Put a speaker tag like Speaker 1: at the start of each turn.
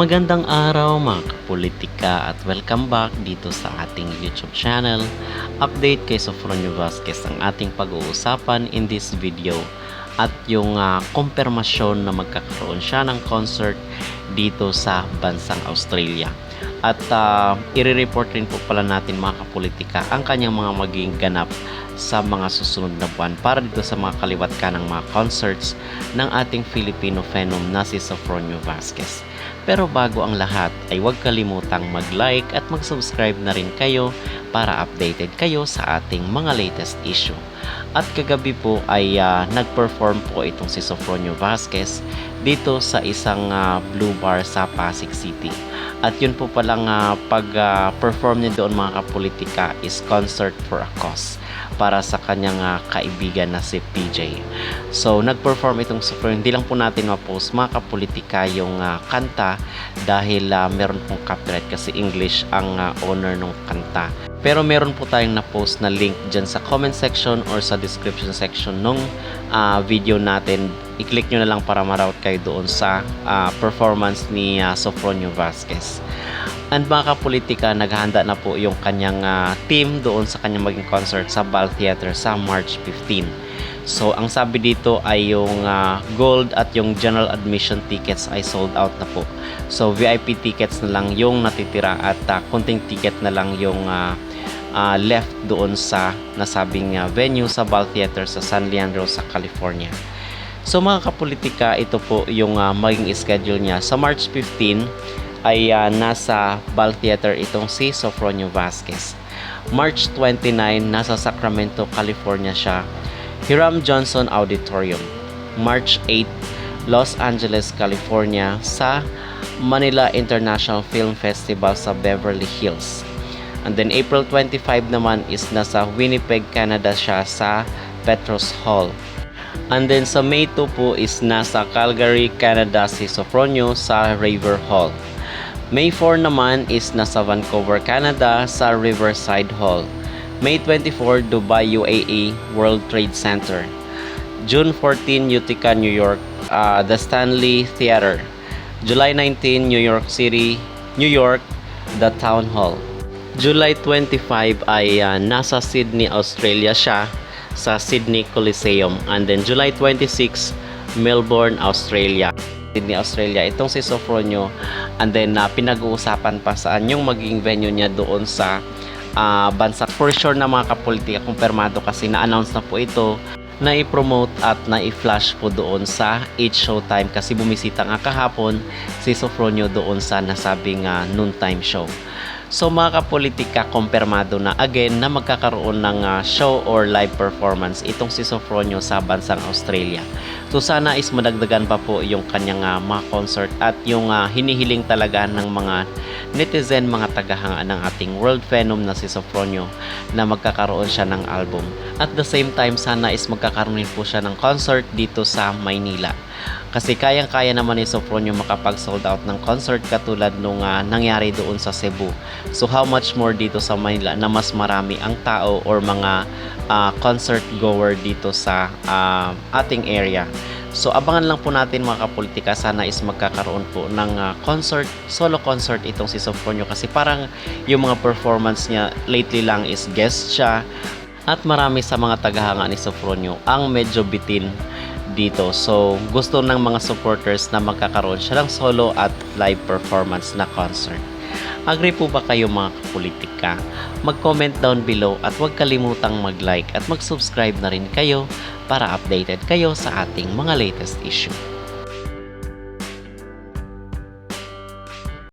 Speaker 1: Magandang araw mga kapolitika at welcome back dito sa ating YouTube channel. Update kay Sofronio Vasquez ang ating pag-uusapan in this video at yung kumpirmasyon na magkakaroon siya ng concert dito sa bansang Australia. At i-report rin po pala natin mga kapolitika ang kanyang mga maging ganap sa mga susunod na buwan para dito sa mga kaliwat ka ng mga concerts ng ating Filipino phenom na si Sofronio Vasquez. Pero bago ang lahat ay huwag kalimutang mag-like at mag-subscribe na rin kayo para updated kayo sa ating mga latest issue. At kagabi po ay nag-perform po itong si Sofronio Vasquez dito sa isang Blue Bar sa Pasig City. At yun po palang pag-perform niya doon mga kapolitika is Concert for a Cause para sa kanyang kaibigan na si PJ. So nag-perform itong Sofronio. Hindi lang po natin ma-post mga kapolitika yung kanta dahil meron pong copyright kasi English ang owner ng kanta. Pero meron po tayong na-post na link dyan sa comment section or sa description section nung video natin. I-click nyo na lang para ma-route kayo doon sa performance ni Sofronio Vasquez. And mga kapolitika, naghahanda na po yung kanyang team doon sa kanyang maging concert sa Bal Theater sa March 15. So ang sabi dito ay yung gold at yung general admission tickets ay sold out na po. So VIP tickets na lang yung natitira at kunting ticket na lang yung left doon sa nasabing venue sa Bal Theater sa San Leandro sa California. So mga kapolitika, ito po yung maging schedule niya. Sa March 15 ay nasa Bal Theater itong si Sofronio Vasquez. March 29 nasa Sacramento, California siya, Hiram Johnson Auditorium. March 8 Los Angeles, California sa Manila International Film Festival sa Beverly Hills. And then April 25 naman is nasa Winnipeg, Canada siya sa Petros Hall. And then sa May 2 po is nasa Calgary, Canada si Sofronio sa Raver Hall. May 4 naman is nasa Vancouver, Canada sa Riverside Hall. May 24 Dubai, UAE World Trade Center. June 14 Utica, New York, the Stanley Theater. July 19 New York City, New York, the Town Hall. July 25 ay nasa Sydney, Australia siya sa Sydney Coliseum. And then July 26 Melbourne, Australia. Sydney, Australia itong si Sofronio. And then pinag-uusapan pa saan yung magiging venue niya doon sa bansa. For sure na mga kapolitika, kumpirmado kasi na-announce na po ito, na i-promote at na i-flash po doon sa It's Showtime kasi bumisita nga kahapon si Sofronio doon sa nasabing noontime show. So mga kapolitika, kumpirmado na again na magkakaroon ng show or live performance itong si Sofronio sa bansang Australia. So sana is madagdagan pa po yung kanyang mga concert at yung hinihiling talaga ng mga netizen, mga tagahanga ng ating world phenom na si Sofronio na magkakaroon siya ng album. At the same time, sana is magkakaroon din po siya ng concert dito sa Maynila. Kasi kayang-kaya naman ni Sofronio makapag-sold out ng concert katulad nung nangyari doon sa Cebu. So how much more dito sa Manila na mas marami ang tao or mga concert goer dito sa ating area. So abangan lang po natin mga kapolitika, sana is magkakaroon po ng concert, solo concert itong si Sofronio kasi parang yung mga performance niya lately lang is guest siya at marami sa mga tagahanga ni Sofronio ang medyo bitin dito. So gusto ng mga supporters na magkakaroon siya ng solo at live performance na concert. Agree po ba kayo mga kapolitika? Mag-comment down below at huwag kalimutang mag-like at mag-subscribe na rin kayo para updated kayo sa ating mga latest issue.